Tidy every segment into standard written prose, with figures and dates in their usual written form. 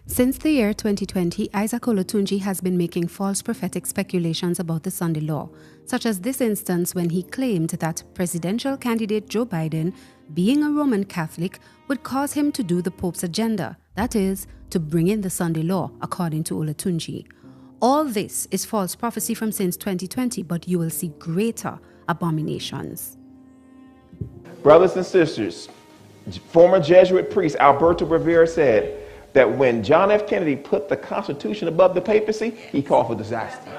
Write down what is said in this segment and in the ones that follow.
Since the year 2020, Isaac Olatunji has been making false prophetic speculations about the Sunday law, such as this instance when he claimed that presidential candidate Joe Biden, being a Roman Catholic, would cause him to do the Pope's agenda, that is, to bring in the Sunday law, according to Olatunji. All this is false prophecy from since 2020, but you will see greater abominations. Brothers and sisters, former Jesuit priest Alberto Rivera said that when John F. Kennedy put the Constitution above the papacy, he called for disaster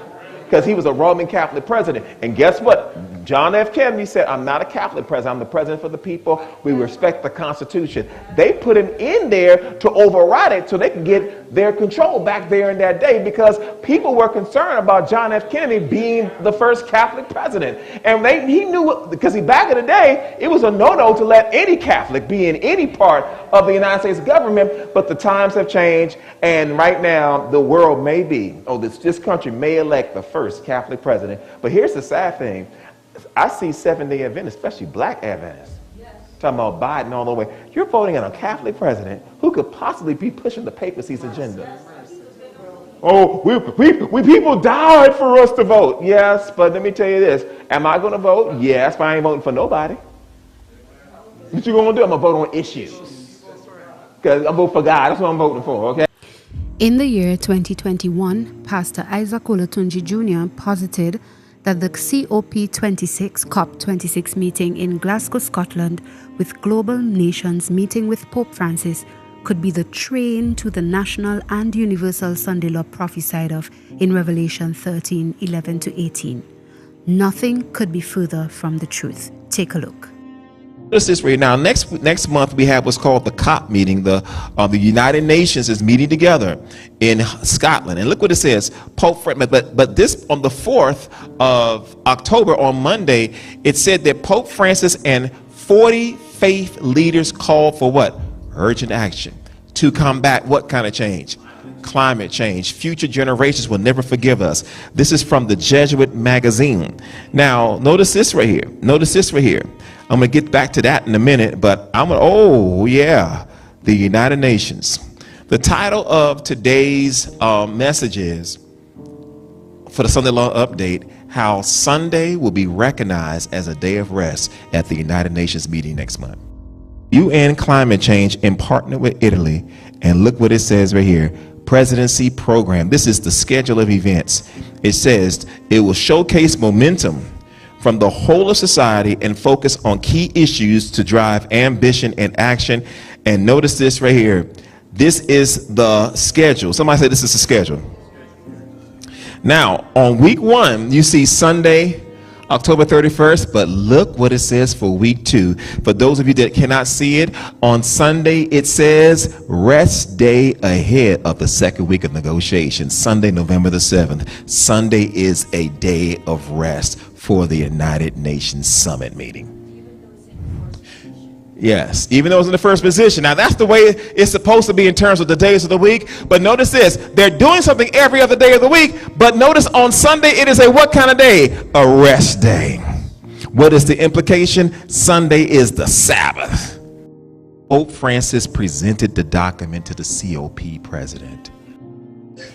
because he was a Roman Catholic president. And guess what? John F. Kennedy said, I'm not a Catholic president. I'm the president for the people. We respect the Constitution. They put him in there to override it so they could get their control back there in that day, because people were concerned about John F. Kennedy being the first Catholic president. And he knew, because back in the day, it was a no-no to let any Catholic be in any part of the United States government. But the times have changed, and right now the world may be, this country may elect the first Catholic president. But here's the sad thing. I see Seventh-day Adventists, especially black Adventists, talking about Biden all the way. You're voting on a Catholic president who could possibly be pushing the papacy's agenda. Oh, we people died for us to vote. Yes, but let me tell you this. Am I going to vote? Yes, but I ain't voting for nobody. What you going to do? I'm going to vote on issues. Because I'm voting for God. That's what I'm voting for, okay? In the year 2021, Pastor Isaac Olatunji Jr. posited that the COP26 meeting in Glasgow, Scotland, with global nations meeting with Pope Francis, could be the train to the national and universal Sunday law prophesied of in Revelation 13:11-18. Nothing could be further from the truth. Take a look. Notice this right now. Next month we have what's called the COP meeting. The United Nations is meeting together in Scotland, and look what it says. But this on the 4th of October, on Monday, it said that Pope Francis and 40 faith leaders called for what? Urgent action to combat what kind of change? Climate change. Future generations will never forgive us. This is from the Jesuit magazine. Now, notice this right here. I'm going to get back to that in a minute, but the United Nations. The title of today's message is, for the Sunday Law Update, how Sunday will be recognized as a day of rest at the United Nations meeting next month. UN Climate Change in partner with Italy, and look what it says right here. Presidency program. This is the schedule of events. It says it will showcase momentum from the whole of society and focus on key issues to drive ambition and action. And notice this right here. This is the schedule. Somebody say this is the schedule. Now, on week 1, you see Sunday, October 31st, but look what it says for week 2. For those of you that cannot see it, on Sunday it says rest day ahead of the second week of negotiations. Sunday, November the 7th. Sunday is a day of rest for the United Nations Summit meeting. Yes, even though it's in the first position. Now that's the way it's supposed to be in terms of the days of the week. But notice this, they're doing something every other day of the week. But notice on Sunday it is a what kind of day? A rest day. What is the implication? Sunday is the Sabbath. Pope Francis presented the document to the COP president.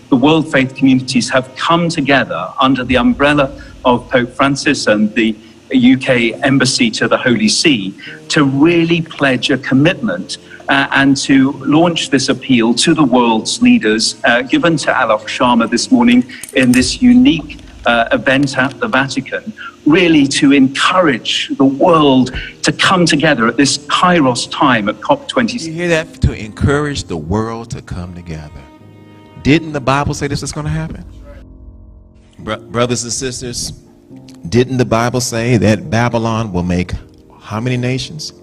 The world faith communities have come together under the umbrella of Pope Francis and the UK Embassy to the Holy See to really pledge a commitment and to launch this appeal to the world's leaders, given to Alok Sharma this morning in this unique event at the Vatican, really to encourage the world to come together at this Kairos time at COP26. You hear that? To encourage the world to come together. Didn't the Bible say this is going to happen? Brothers and sisters, didn't the Bible say that Babylon will make how many nations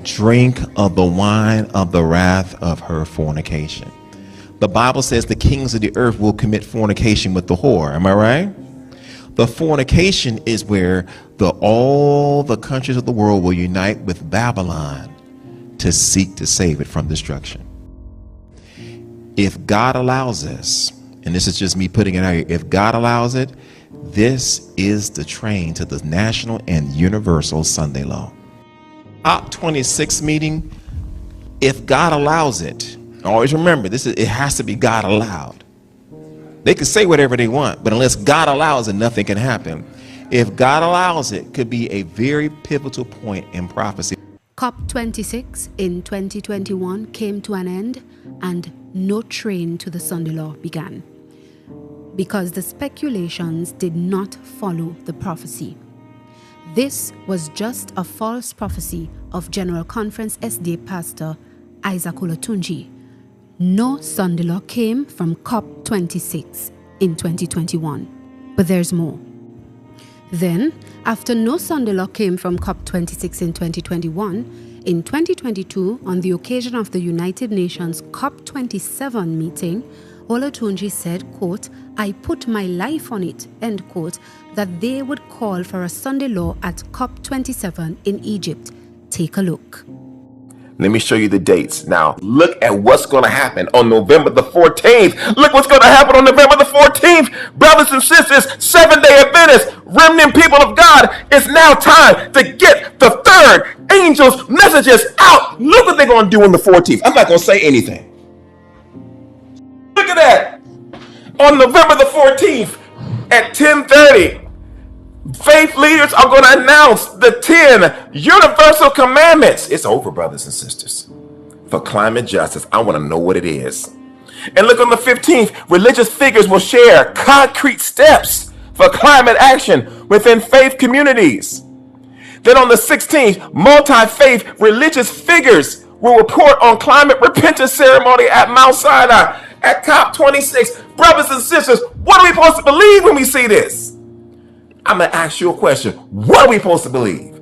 drink of the wine of the wrath of her fornication? The Bible says the kings of the earth will commit fornication with the whore. Am I right? The fornication is where all the countries of the world will unite with Babylon to seek to save it from destruction. If God allows this, and this is just me putting it out here, if God allows it, this is the train to the national and universal Sunday law. COP26 meeting, if God allows it, Always remember, it has to be God allowed. They can say whatever they want, but unless God allows it, nothing can happen. If God allows it, could be a very pivotal point in prophecy. COP26 in 2021 came to an end, and no train to the Sunday law began, because the speculations did not follow the prophecy. This was just a false prophecy of General Conference SDA Pastor Isaac Olatunji. No Sunday law came from COP26 in 2021. But there's more. Then, after no Sunday law came from COP26 in 2021, in 2022, on the occasion of the United Nations COP27 meeting, Olatunji said, quote, "I put my life on it," end quote, that they would call for a Sunday law at COP27 in Egypt. Take a look. Let me show you the dates. Now, look at what's going to happen on November the 14th. Look what's going to happen on November the 14th. Brothers and sisters, Seventh-day Adventists, remnant people of God, it's now time to get the third angel's messages out. Look what they're going to do on the 14th. I'm not going to say anything. Look at that. On November the 14th at 10:30, faith leaders are going to announce the 10 universal commandments. It's over, brothers and sisters. For climate justice, I want to know what it is. And look, on the 15th, religious figures will share concrete steps for climate action within faith communities. Then on the 16th, multi-faith religious figures will report on climate repentance ceremony at Mount Sinai at COP26. Brothers and sisters, what are we supposed to believe when we see this? I'm going to ask you a question. What are we supposed to believe?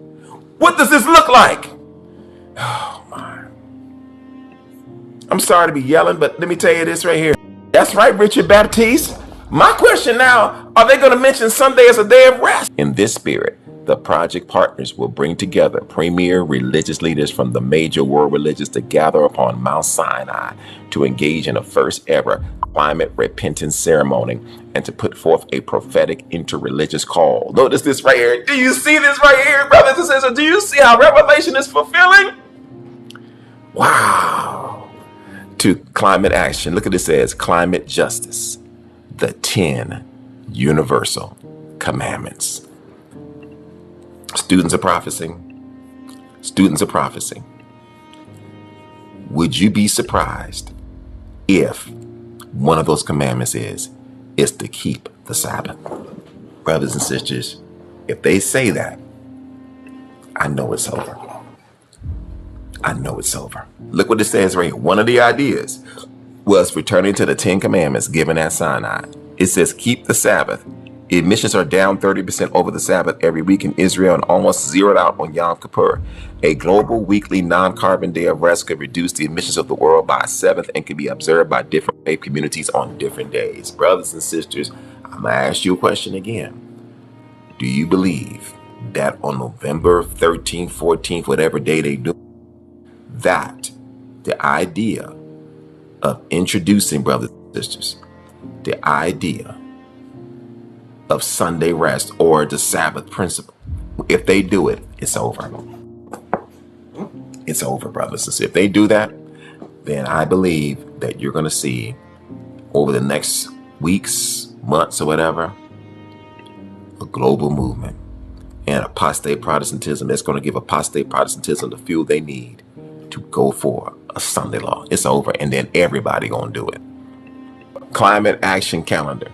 What does this look like? Oh, my. I'm sorry to be yelling, but let me tell you this right here. That's right, Richard Baptiste. My question now, are they going to mention Sunday as a day of rest? In this spirit, the project partners will bring together premier religious leaders from the major world religions to gather upon Mount Sinai to engage in a first ever climate repentance ceremony and to put forth a prophetic interreligious call. Notice this right here. Do you see this right here, brothers and sisters? Do you see how Revelation is fulfilling? Wow. To climate action. Look at it says, climate justice, the 10 universal commandments. Students of prophecy. Students of prophecy. Would you be surprised if one of those commandments is to keep the Sabbath? Brothers and sisters, if they say that, I know it's over. I know it's over. Look what it says right here. One of the ideas was returning to the 10 commandments given at Sinai. It says, keep the Sabbath. Emissions are down 30% over the Sabbath every week in Israel and almost zeroed out on Yom Kippur. A global weekly non-carbon day of rest could reduce the emissions of the world by a seventh and can be observed by different faith communities on different days. Brothers and sisters, I'm going to ask you a question again. Do you believe that on November 13th, 14th, whatever day they do, that the idea of introducing, brothers and sisters, the idea of Sunday rest or the Sabbath principle, if they do it, it's over. It's over, brothers and sisters. If they do that, then I believe that you're going to see over the next weeks, months, or whatever, a global movement and apostate Protestantism. It's going to give apostate Protestantism the fuel they need to go for a Sunday law. It's over, and then everybody going to do it. Climate action calendar.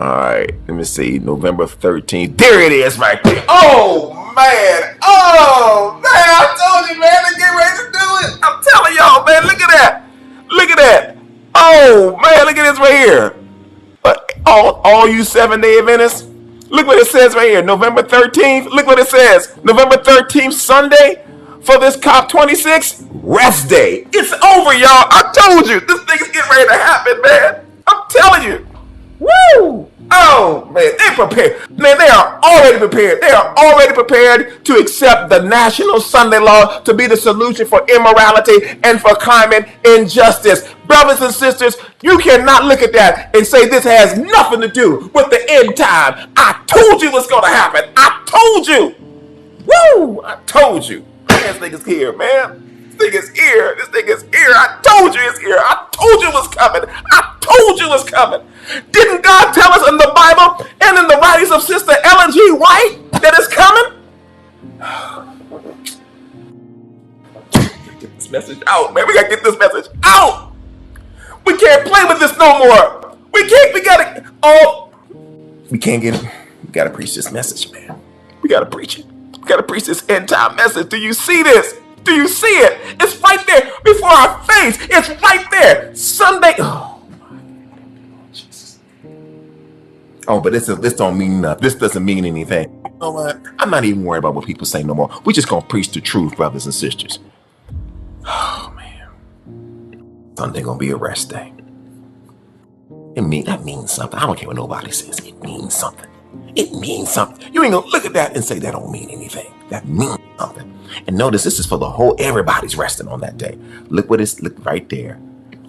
All right, let me see. November 13th. There it is right there. Oh, man. Oh, man. I told you, man. They're getting ready to do it. I'm telling y'all, man. Look at that. Look at that. Oh, man. Look at this right here. All you 7-day Adventists, look what it says right here. November 13th. Look what it says. November 13th, Sunday, for this COP26 rest day. It's over, y'all. I told you. This thing is getting ready to happen, man. I'm telling you. Woo! Oh, man, they're prepared. Man, they are already prepared. They are already prepared to accept the national Sunday law to be the solution for immorality and for climate injustice. Brothers and sisters, you cannot look at that and say this has nothing to do with the end time. I told you what's going to happen. I told you. Woo! I told you. These niggas here, man. thing is here. This thing is here. I told you it's here. I told you it was coming. I told you it was coming. Didn't God tell us in the Bible and in the writings of Sister Ellen G. White that it's coming? Get this message out, man. We gotta get this message out. We can't play with this no more. We can't. We gotta. Oh, we can't get it. We gotta preach this message, man. We gotta preach it. We gotta preach this end time message. Do you see this? Do you see it? It's right there before our face. It's right there. Sunday. Oh my Jesus. Oh, but this don't mean nothing. This doesn't mean anything. You know what? I'm not even worried about what people say no more. We just gonna preach the truth, brothers and sisters. Oh man. Sunday gonna be a rest day. That means something. I don't care what nobody says. It means something. It means something. You ain't gonna look at that and say that don't mean anything. That means something. And notice this is for the whole, everybody's resting on that day. Look right there.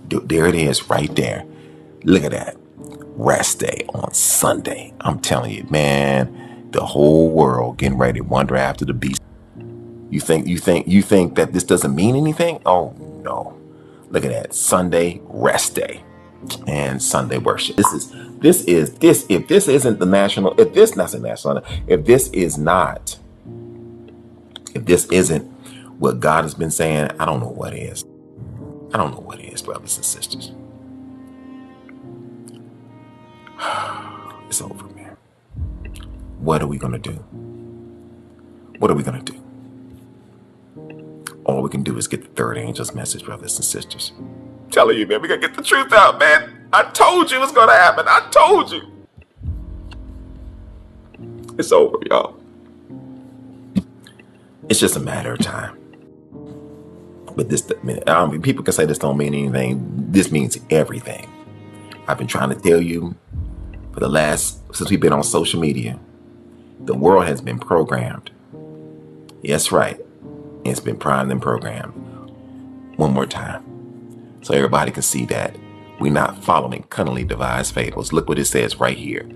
There it is right there. Look at that. Rest day on Sunday. I'm telling you, man, the whole world getting ready to wander after the beast. You think that this doesn't mean anything? Oh no. Look at that. Sunday rest day and Sunday worship. If this isn't what God has been saying, I don't know what is. I don't know what is, brothers and sisters. It's over, man. What are we going to do? What are we going to do? All we can do is get the third angel's message, brothers and sisters. I'm telling you, man, we got to get the truth out, man. I told you it was going to happen. I told you. It's over, y'all. It's just a matter of time. But people can say this don't mean anything. This means everything. I've been trying to tell you since we've been on social media, the world has been programmed. Yes, right. It's been primed and programmed. One more time. So everybody can see that we're not following cunningly devised fables. Look what it says right here.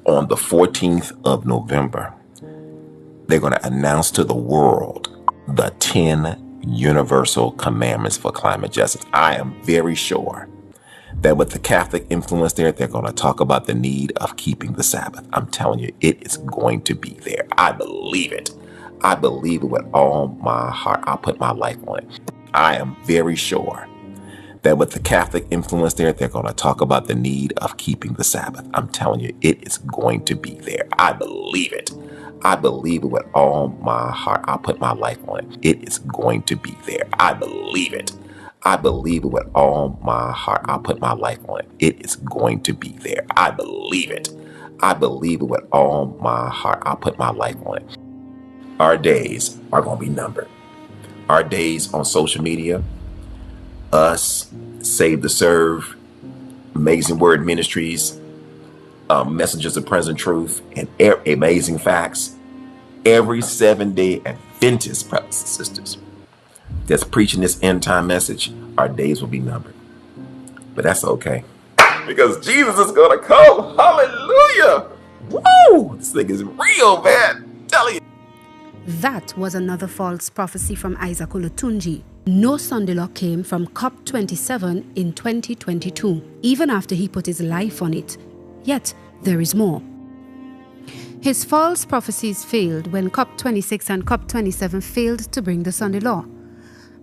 On the 14th of November, they're going to announce to the world the 10 universal commandments for climate justice. I am very sure that with the Catholic influence there, they're going to talk about the need of keeping the Sabbath. I'm telling you, it is going to be there. I believe it. I believe it with all my heart. I'll put my life on it. I am very sure that with the Catholic influence there, they're going to talk about the need of keeping the Sabbath. I'm telling you, it is going to be there. I believe it. I believe it with all my heart. I'll put my life on it. It is going to be there. I believe it. I believe it with all my heart. I'll put my life on it. It is going to be there. I believe it. I believe it with all my heart. I'll put my life on it. Our days are going to be numbered. Our days on social media, us, Save to Serve, Amazing Word Ministries, Messengers of Present Truth, and Amazing Facts. Every 7-day Adventist, brothers and sisters, that's preaching this end time message, our days will be numbered. But that's okay, because Jesus is going to come. Hallelujah. Woo! This thing is real, man. I'm telling you. That was another false prophecy from Isaac Olatunji. No Sunday law came from COP27 in 2022, even after he put his life on it. Yet, there is more. His false prophecies failed when COP26 and COP27 failed to bring the Sunday law.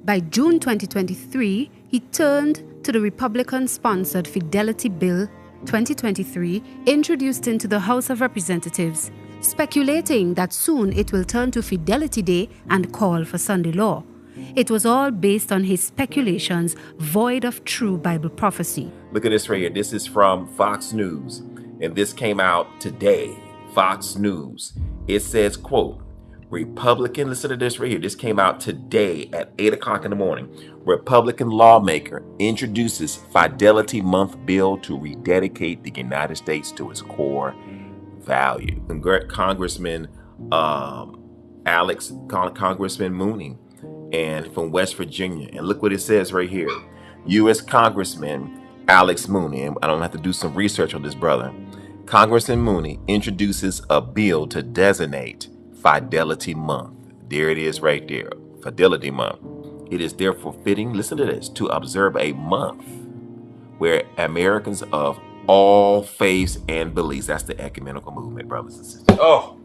By June 2023, he turned to the Republican-sponsored Fidelity Bill 2023, introduced into the House of Representatives, speculating that soon it will turn to Fidelity Day and call for Sunday law. It was all based on his speculations, void of true Bible prophecy. Look at this right here. This is from Fox News, and this came out today. Fox News. It says, quote, Republican, listen to this right here. This came out today at 8 o'clock in the morning. Republican lawmaker introduces Fidelity Month bill to rededicate the United States to its core value. Congressman Congressman Mooney, and from West Virginia. And look what it says right here. U.S. Congressman Alex Mooney, and I don't have to do some research on this brother. Congressman Mooney introduces a bill to designate Fidelity Month. There it is right there, Fidelity Month. It is therefore fitting, listen to this, to observe a month where Americans of all faiths and beliefs, that's the ecumenical movement, brothers and sisters. Oh,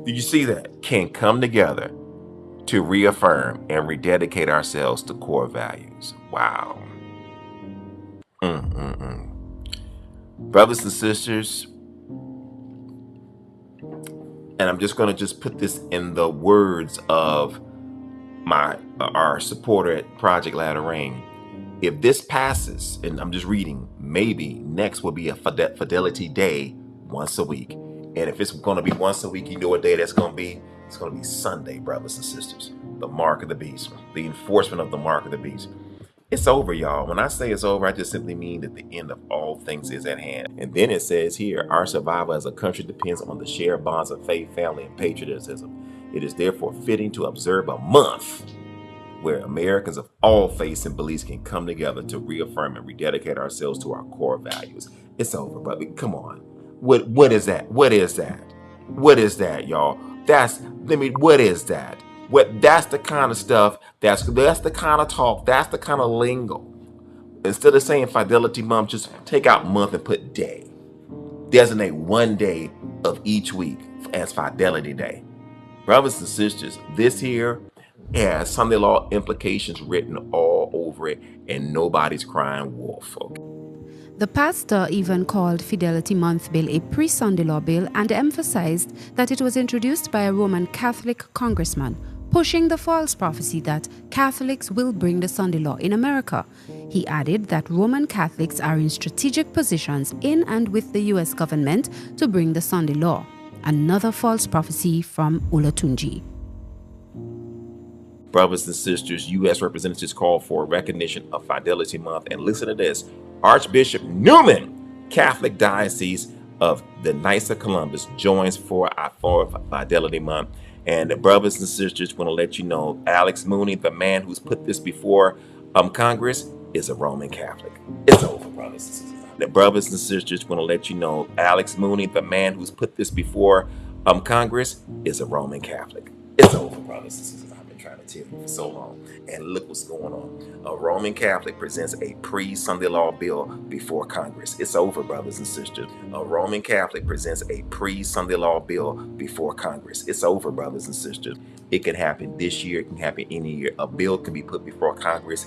did you see that? Can come together to reaffirm and rededicate ourselves to core values. Wow. Brothers and sisters, and I'm just going to just put this in the words of our supporter at Project Latter Rain. If this passes, and I'm just reading, maybe next will be a Fidelity Day once a week. And if it's going to be once a week, you know what day that's going to be? It's going to be Sunday, brothers and sisters. The mark of the beast, the enforcement of the mark of the beast. It's over, y'all. When I say it's over, I just simply mean that the end of all things is at hand. And then it says here, our survival as a country depends on the shared bonds of faith, family, and patriotism. It is therefore fitting to observe a month where Americans of all faiths and beliefs can come together to reaffirm and rededicate ourselves to our core values. It's over, brother. Come on. What is that? What is that? What is that, y'all? What is that? That's the kind of stuff, that's the kind of talk, that's the kind of lingo. Instead of saying Fidelity Month, just take out month and put day. Designate one day of each week as Fidelity Day. Brothers and sisters, this here has Sunday law implications written all over it, and nobody's crying wolf. Okay? The pastor even called Fidelity Month Bill a pre-Sunday law bill and emphasized that it was introduced by a Roman Catholic congressman, pushing the false prophecy that Catholics will bring the Sunday law in America. He added that Roman Catholics are in strategic positions in and with the U.S. government to bring the Sunday law. Another false prophecy from Olatunji. Brothers and sisters, U.S. representatives called for recognition of Fidelity Month. And listen to this. Archbishop Newman, Catholic Diocese of the Knights of Columbus, joins for Fidelity Month. And brothers and sisters, want to let you know, Alex Mooney, the man who's put this before Congress, is a Roman Catholic. It's over, brothers and sisters. The brothers and sisters, want to let you know, Alex Mooney, the man who's put this before Congress, is a Roman Catholic. It's over, brothers and sisters. I've been trying to tell you for so long. And look what's going on. A Roman Catholic presents a pre-Sunday law bill before Congress. It's over, brothers and sisters. A Roman Catholic presents a pre-Sunday law bill before Congress. It's over, brothers and sisters. It can happen this year. It can happen any year. A bill can be put before Congress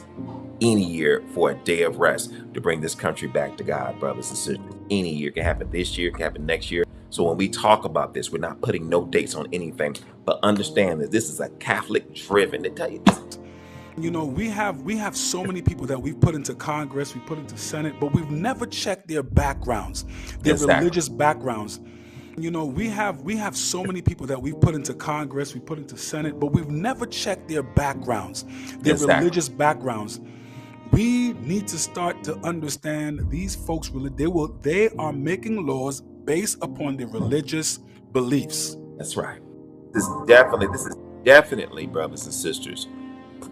any year for a day of rest to bring this country back to God, brothers and sisters. Any year. It can happen this year. It can happen next year. So when we talk about this, we're not putting no dates on anything, but understand that this is a Catholic driven. To tell you this. You know, we have so many people that we've put into Congress, we put into Senate, but we've never checked their backgrounds, their religious backgrounds. You know, we have so many people that we've put into Congress, we put into Senate, but we've never checked their backgrounds, their religious backgrounds. We need to start to understand these folks, they are making laws based upon their religious beliefs. That's right. This is definitely, brothers and sisters,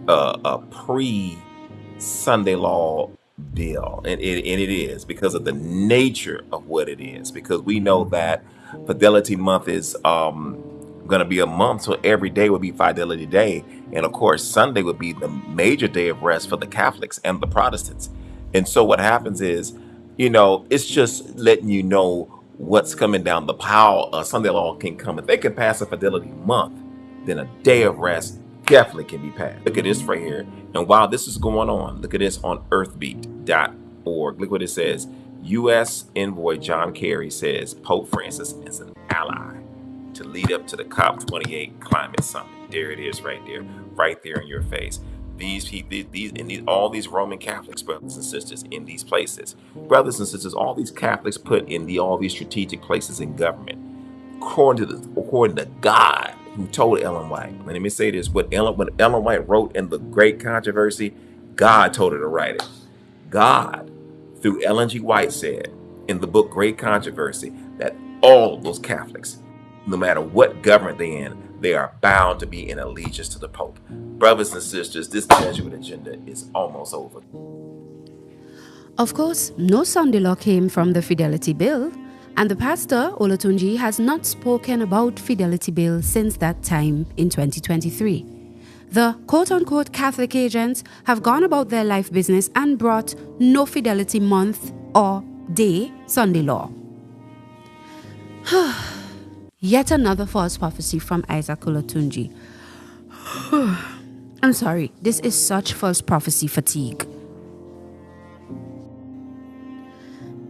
a pre-Sunday law bill, and it is because of the nature of what it is. Because we know that Fidelity Month is going to be a month, so every day would be Fidelity Day, and of course Sunday would be the major day of rest for the Catholics and the Protestants. And so what happens is, you know, it's just letting you know what's coming down the pile. Sunday law can come. If they can pass a Fidelity Month, then a day of rest definitely can be passed. Look at this right here. And while this is going on, look at this on earthbeat.org. Look what it says. U.S. envoy John Kerry says Pope Francis is an ally to lead up to the COP28 climate summit. There it is right there in your face. All these Roman Catholics, brothers and sisters, in these places. Brothers and sisters, all these Catholics put in all these strategic places in government. According to God, who told Ellen White. Let me say this: when Ellen White wrote in the Great Controversy, God told her to write it. God, through Ellen G. White, said in the book Great Controversy that all of those Catholics, no matter what government they're in, they are bound to be in allegiance to the Pope. Brothers and sisters, this Jesuit agenda is almost over. Of course, no Sunday law came from the Fidelity Bill, and the pastor, Olatunji, has not spoken about Fidelity Bill since that time in 2023. The quote-unquote Catholic agents have gone about their life business and brought no fidelity month or day Sunday law. Yet another false prophecy from Isaac Olatunji. I'm sorry, this is such false prophecy fatigue.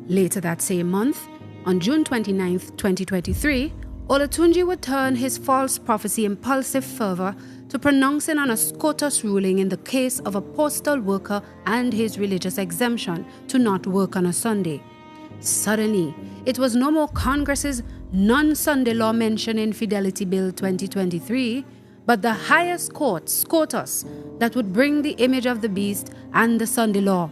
Later that same month, on June 29, 2023, Olatunji would turn his false prophecy impulsive fervor to pronouncing on a SCOTUS ruling in the case of a postal worker and his religious exemption to not work on a Sunday. Suddenly, it was no more Congress's non-Sunday law mentioned in Fidelity Bill 2023, but the highest court, SCOTUS, that would bring the image of the beast and the Sunday law.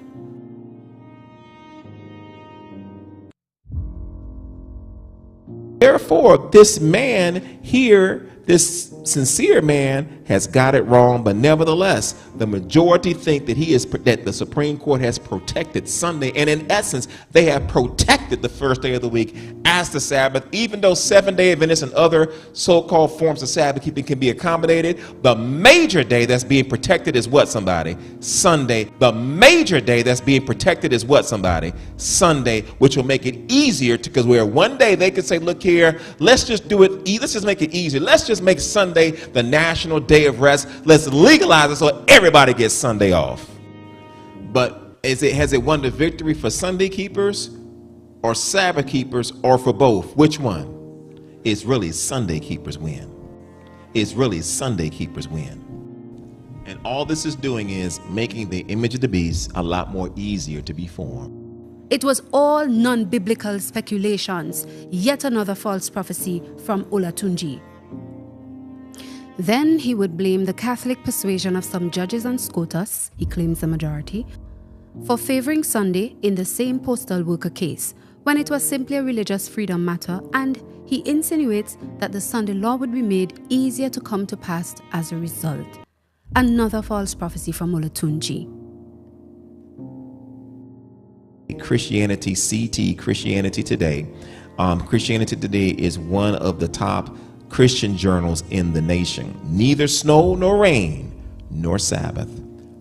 Therefore, this man here, this sincere man, has got it wrong, but nevertheless, the majority think that that the Supreme Court has protected Sunday, and in essence, they have protected the first day of the week as the Sabbath, even though Seventh-day Adventists and other so-called forms of Sabbath keeping can be accommodated. The major day that's being protected is what, somebody? Sunday. The major day that's being protected is what, somebody? Sunday, which will make it easier because where one day they could say, look here, let's just do it, let's just make it easier. Let's just make Sunday the national day of rest. Let's legalize it so everybody gets Sunday off. But has it won the victory for Sunday keepers or Sabbath keepers, or for both? Which one? It's really Sunday keepers win. It's really Sunday keepers win. And all this is doing is making the image of the beast a lot more easier to be formed. It was all non-biblical speculations, yet another false prophecy from Olatunji. Then he would blame the Catholic persuasion of some judges and SCOTUS, he claims the majority, for favoring Sunday in the same postal worker case, when it was simply a religious freedom matter, and he insinuates that the Sunday law would be made easier to come to pass as a result. Another false prophecy from Olatunji. Christianity, CT, Christianity Today. Christianity Today is one of the top Christian journals in the nation. Neither snow nor rain nor Sabbath.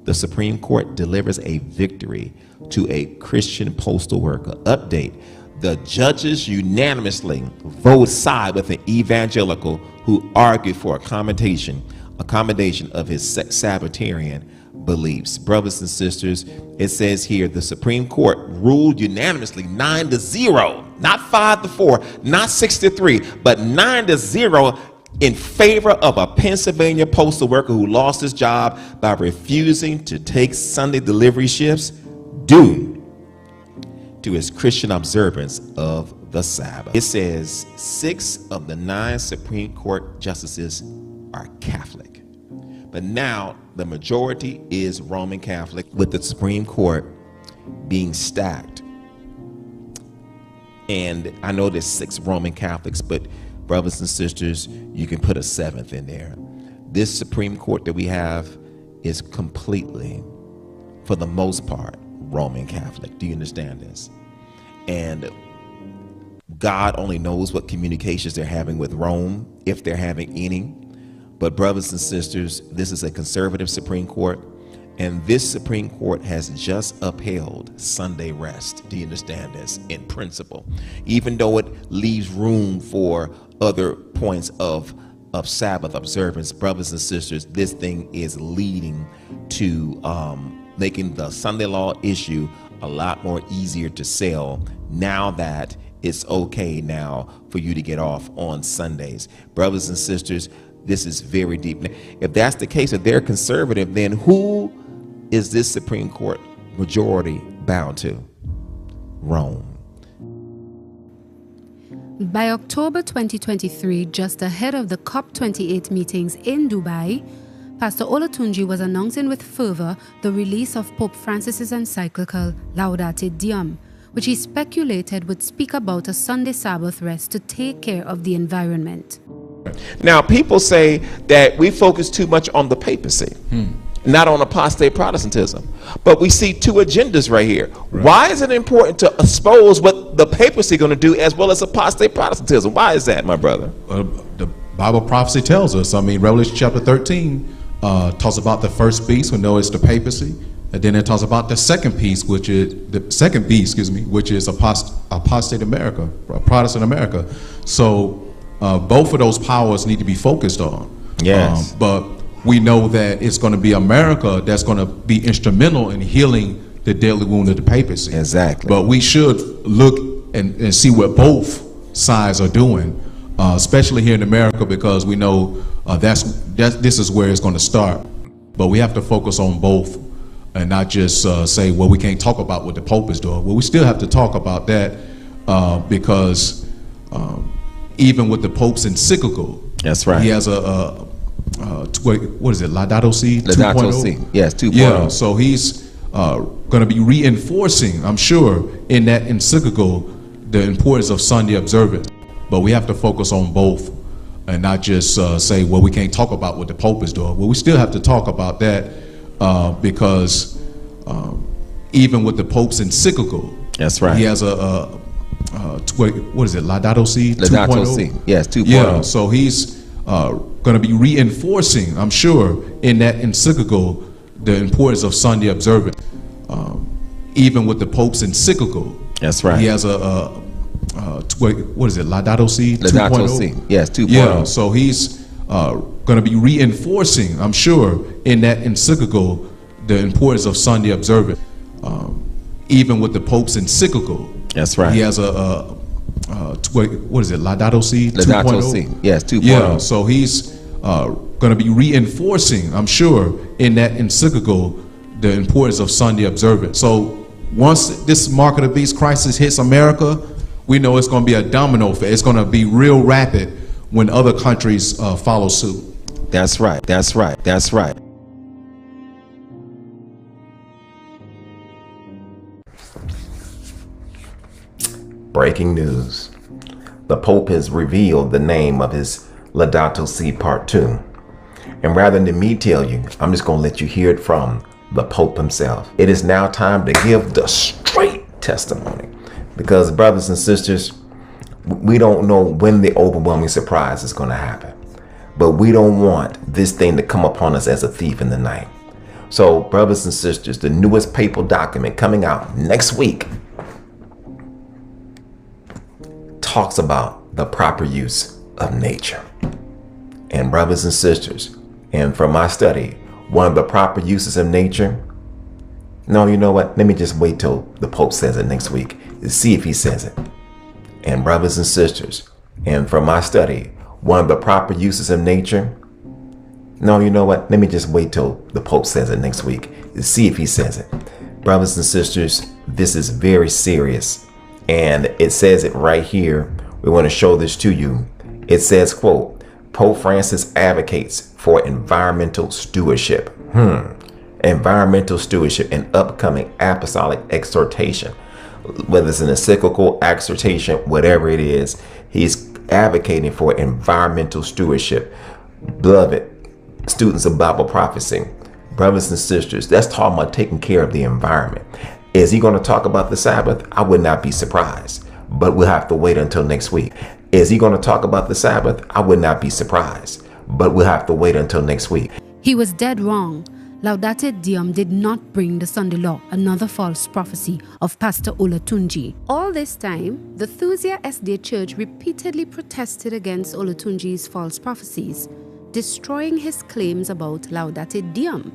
The Supreme Court delivers a victory to a Christian postal worker. Update: the judges unanimously vote side with an evangelical who argued for accommodation of his Sabbatarian beliefs. Brothers and sisters, it says here the Supreme Court ruled unanimously 9-0, not 5-4, not 6-3, but 9-0 in favor of a Pennsylvania postal worker who lost his job by refusing to take Sunday delivery shifts due to his Christian observance of the Sabbath. It says 6 of the 9 Supreme Court justices are Catholic. But now the majority is Roman Catholic, with the Supreme Court being stacked. And I know there's 6 Roman Catholics, but brothers and sisters, you can put a 7th in there. This Supreme Court that we have is completely, for the most part, Roman Catholic. Do you understand this? And God only knows what communications they're having with Rome, if they're having any. But brothers and sisters, this is a conservative Supreme Court, and this Supreme Court has just upheld Sunday rest. Do you understand this? In principle, even though it leaves room for other points of Sabbath observance, brothers and sisters, this thing is leading to making the Sunday law issue a lot more easier to sell now that it's okay now for you to get off on Sundays. Brothers and sisters, this is very deep. If that's the case, if they're conservative, then who is this Supreme Court majority bound to? Rome. By October 2023, just ahead of the COP28 meetings in Dubai, Pastor Olatunji was announcing with fervor the release of Pope Francis's encyclical Laudate Deum, which he speculated would speak about a Sunday Sabbath rest to take care of the environment. Now, people say that we focus too much on the papacy, not on apostate Protestantism. But we see 2 agendas right here. Right. Why is it important to expose what the papacy is going to do as well as apostate Protestantism? Why is that, my brother? The Bible prophecy tells us, Revelation chapter 13, talks about the first beast, we know it's the papacy, and then it talks about the second beast, which is which is apostate America, Protestant America. So both of those powers need to be focused on. Yes. But we know that it's going to be America that's going to be instrumental in healing the deadly wound of the papacy. Exactly. But we should look and see what both sides are doing, especially here in America, because we know this is where it's going to start. But we have to focus on both and not just say, well, we can't talk about what the Pope is doing. Well, we still have to talk about that because even with the Pope's encyclical, that's right. He has what is it, Laudato Si? Laudato Si, yes, 2.0. Yeah, so he's going to be reinforcing, I'm sure, in that encyclical, the importance of Sunday observance. But we have to focus on both and not just say, well, we can't talk about what the Pope is doing. Well, we still have to talk about that because even with the Pope's encyclical, that's right. He has what is it, Laudato Si? Laudato Si, yes, 2.0. Yeah, so he's going to be reinforcing, I'm sure, in that encyclical, the importance of Sunday observance. Even with the Pope's encyclical, that's right. He has what is it, Laudato Si? Laudato Si, yes, 2.0. Yeah, so he's going to be reinforcing, I'm sure, in that encyclical, the importance of Sunday observance. Even with the Pope's encyclical, that's right. He has what is it, Laudato Si? Laudato Si, yes, 2.0. Yeah, so he's going to be reinforcing, I'm sure, in that encyclical, the importance of Sunday observance. So once this mark of the beast crisis hits America, we know it's going to be a domino effect. It's going to be real rapid when other countries follow suit. That's right. That's right. That's right. Breaking news. The Pope has revealed the name of his Laudato Si Part 2. And rather than me tell you, I'm just going to let you hear it from the Pope himself. It is now time to give the straight testimony. Because brothers and sisters, we don't know when the overwhelming surprise is going to happen. But we don't want this thing to come upon us as a thief in the night. So brothers and sisters, the newest papal document coming out next week talks about the proper use of nature. And brothers and sisters, and from my study, one of the proper uses of nature, no, you know what? Let me just wait till the Pope says it next week to see if he says it. And brothers and sisters, and from my study, one of the proper uses of nature, no, you know what? Let me just wait till the Pope says it next week to see if he says it. Brothers and sisters, this is very serious. And it says it right here. We want to show this to you. It says, quote, Pope Francis advocates for environmental stewardship. Environmental stewardship, an upcoming apostolic exhortation. Whether it's an encyclical exhortation, whatever it is, he's advocating for environmental stewardship. Beloved students of Bible prophecy, brothers and sisters, that's talking about taking care of the environment. Is he going to talk about the Sabbath? I would not be surprised, but we'll have to wait until next week. Is he going to talk about the Sabbath? I would not be surprised, but we'll have to wait until next week. He was dead wrong. Laudate Deum did not bring the Sunday law, another false prophecy of Pastor Olatunji. All this time, the Thusia SD Church repeatedly protested against Olatunji's false prophecies, destroying his claims about Laudate Deum,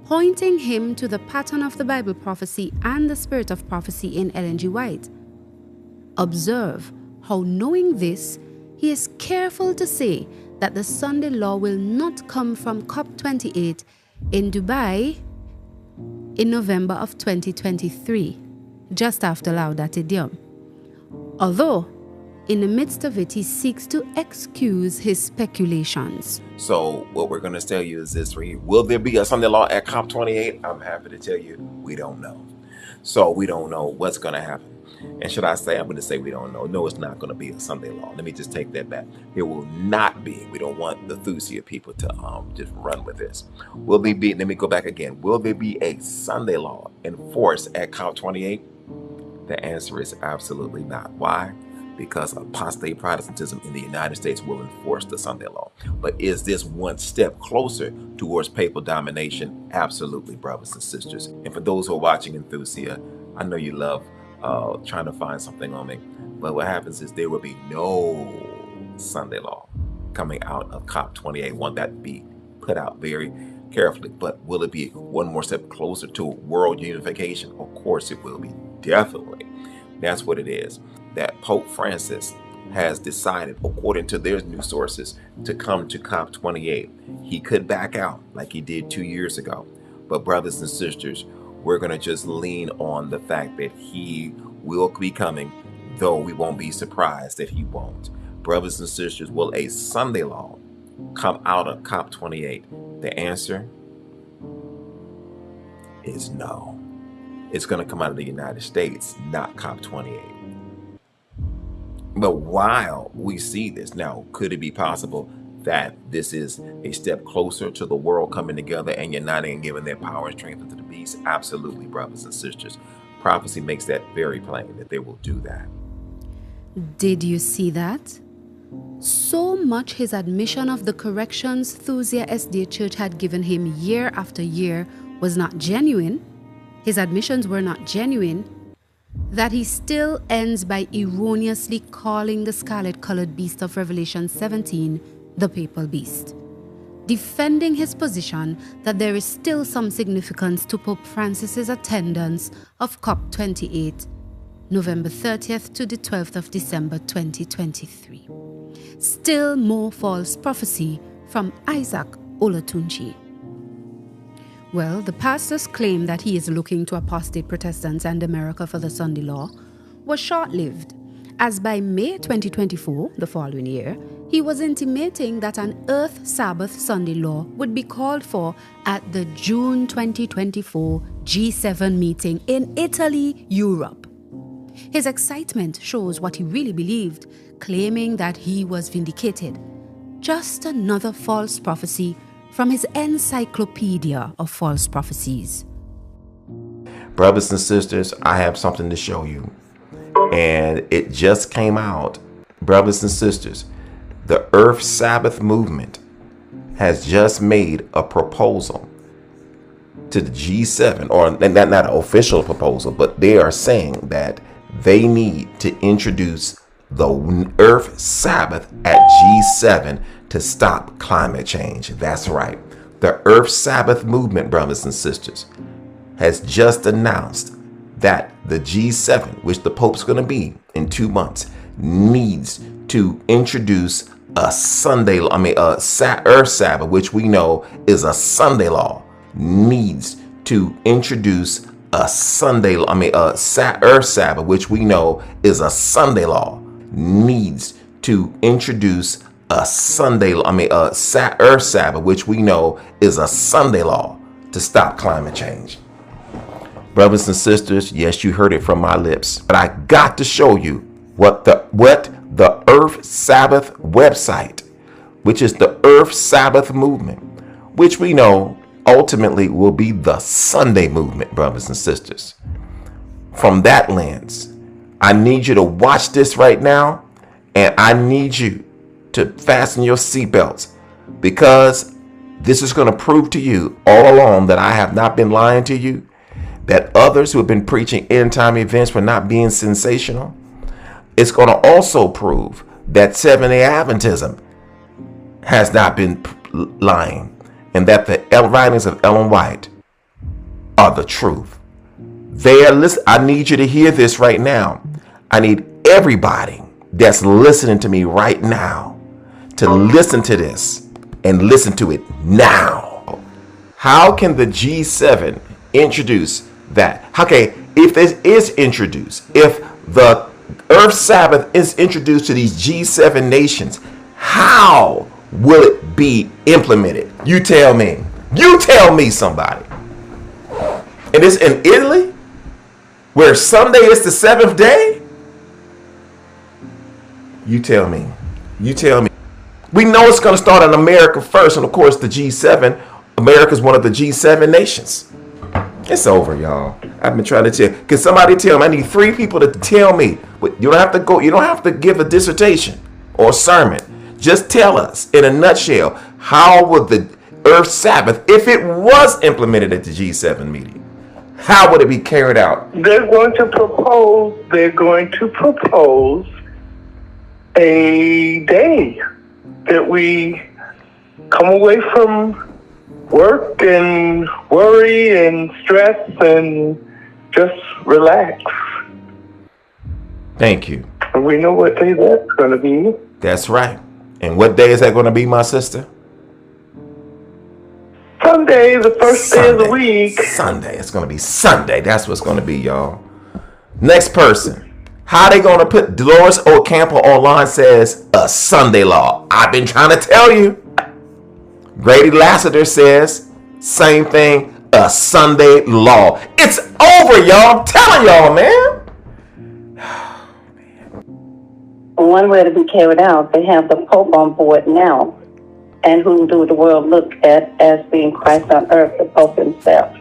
pointing him to the pattern of the Bible prophecy and the spirit of prophecy in Ellen G. White. Observe how, knowing this, he is careful to say that the Sunday law will not come from COP28 in Dubai in November of 2023, just after Laudate Deum. Although, in the midst of it, he seeks to excuse his speculations. So what we're going to tell you is this right here. Will there be a Sunday law at COP28? I'm happy to tell you, we don't know. So we don't know what's going to happen. And should I say, I'm going to say we don't know. No, it's not going to be a Sunday law. Let me just take that back. It will not be. We don't want the Thusia people to just run with this. Will there be, let me go back again. Will there be a Sunday law enforced at COP28? The answer is absolutely not. Why? because apostate Protestantism in the United States will enforce the Sunday law. But is this one step closer towards papal domination? Absolutely, brothers and sisters. And for those who are watching Enthusia, I know you love trying to find something on me, but what happens is there will be no Sunday law coming out of COP28. Want that to be put out very carefully. But will it be one more step closer to world unification? Of course it will be, definitely. That's what it is. That Pope Francis has decided, according to their news sources, to come to COP28. He could back out like he did 2 years ago. But brothers and sisters, we're going to just lean on the fact that he will be coming, though we won't be surprised that he won't. Brothers and sisters, will a Sunday law come out of COP28? The answer is no. It's going to come out of the United States, not COP28. But while we see this, now, could it be possible that this is a step closer to the world coming together and uniting and giving their power and strength to the beast? Absolutely, brothers and sisters. Prophecy makes that very plain, that they will do that. Did you see that? So much his admission of the corrections Enthusia SDA Church had given him year after year was not genuine, his admissions were not genuine, that he still ends by erroneously calling the scarlet-colored beast of Revelation 17 the papal beast, defending his position that there is still some significance to Pope Francis's attendance of COP28, November 30th to the 12th of December 2023. Still more false prophecy from Isaac Olatunji. Well, the pastor's claim that he is looking to apostate Protestants and America for the Sunday law was short-lived, as by May 2024, the following year, he was intimating that an Earth Sabbath Sunday law would be called for at the June 2024 G7 meeting in Italy, Europe. His excitement shows what he really believed, claiming that he was vindicated. Just another false prophecy from his Encyclopedia of False Prophecies. Brothers and sisters, I have something to show you. And it just came out. Brothers and sisters, the Earth Sabbath movement has just made a proposal to the G7, or not an official proposal, but they are saying that they need to introduce the Earth Sabbath at G7 to stop climate change. That's right. The Earth Sabbath movement, brothers and sisters, has just announced that the G7, which the Pope's going to be in 2 months, needs to introduce a Sunday, Earth Sabbath, which we know is a Sunday law, needs to introduce a Sunday, Earth Sabbath, which we know is a Sunday law, needs to introduce a Sunday, Earth Sabbath, which we know is a Sunday law to stop climate change. Brothers and sisters, yes, you heard it from my lips, but I got to show you what the Earth Sabbath website, which is the Earth Sabbath movement, which we know ultimately will be the Sunday movement, brothers and sisters. From that lens, I need you to watch this right now, and I need you to fasten your seatbelts, because this is going to prove to you all along that I have not been lying to you, that others who have been preaching end time events were not being sensational. It's going to also prove that Seventh-day Adventism has not been lying, and that the writings of Ellen White are the truth. I need you to hear this right now. I need everybody that's listening to me right now to listen to this, and listen to it now. How can the G7 introduce that? Okay, if this is introduced, if the Earth Sabbath is introduced to these G7 nations, how will it be implemented? You tell me. You tell me, somebody. And it's in Italy, where Sunday is the seventh day? You tell me. You tell me. We know it's going to start in America first, and of course the G7, America is one of the G7 nations. It's over, y'all. I've been trying to tell. Can somebody tell me? I need 3 people to tell me. But you don't have to go. You don't have to give a dissertation or a sermon. Just tell us in a nutshell, how would the Earth Sabbath, if it was implemented at the G7 meeting, how would it be carried out? They're going to propose a day that we come away from work and worry and stress and just relax. Thank you. And we know what day that's going to be. That's right. And what day is that going to be, my sister? Sunday, the first day of the week. Sunday. It's going to be Sunday. That's what's going to be, y'all. Next person. How they going to put Dolores Ocampo online says a Sunday law. I've been trying to tell you. Grady Lassiter says same thing, a Sunday law. It's over, y'all. I'm telling y'all, man. One way to be carried out, they have the Pope on board now. And who do the world look at as being Christ on earth, the Pope himself?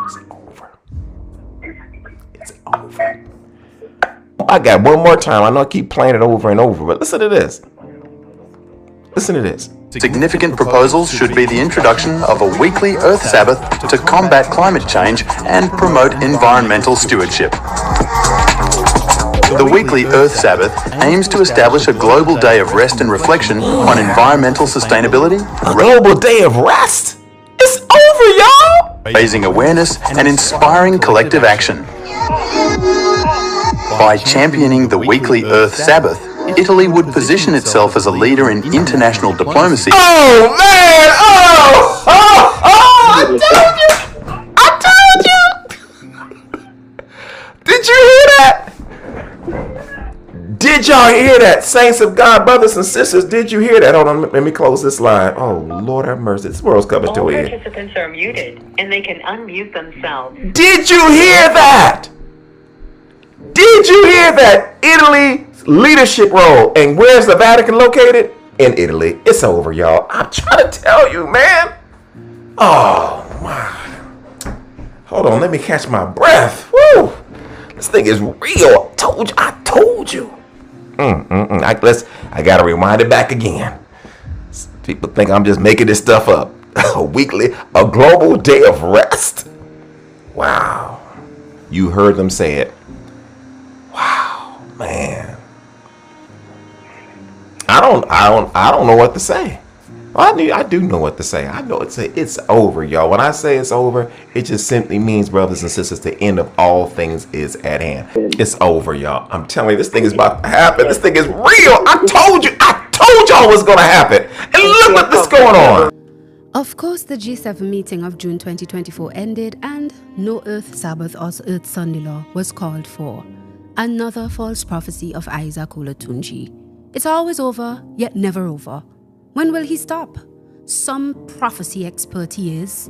It's over. It's over. I got one more time. I know I keep playing it over and over, but listen to this. Listen to this. Significant proposals should be the introduction of a weekly Earth Sabbath to combat climate change and promote environmental stewardship. The weekly Earth Sabbath aims to establish a global day of rest and reflection on environmental sustainability. A global day of rest? It's over, y'all! Raising awareness and inspiring collective action. By championing the weekly Earth Sabbath, Italy would position itself as a leader in international diplomacy. Oh, man! I told you! Did you hear that? Did y'all hear that? Saints of God, brothers and sisters, did you hear that? Hold on, let me close this line. Oh, Lord have mercy. This world's coming to an end. All participants are muted, and they can unmute themselves. Did you hear that? Did you hear that? Italy leadership role. And where's the Vatican located? In Italy. It's over, y'all. I'm trying to tell you, man. Oh, my. Hold on, let me catch my breath. Woo. This thing is real. I told you. I gotta rewind it back again. People think I'm just making this stuff up. A global day of rest. Wow. You heard them say it. Wow, man. I don't know what to say. I do know what to say. I know it's over, y'all. When I say it's over, it just simply means, brothers and sisters, the end of all things is at hand. It's over, y'all. I'm telling you, this thing is about to happen. This thing is real. I told y'all what's going to happen. And look what's going on. Of course, the G7 meeting of June 2024 ended and no Earth Sabbath or Earth Sunday law was called for. Another false prophecy of Isaac Olatunji. It's always over, yet never over. When will he stop? Some prophecy expert he is.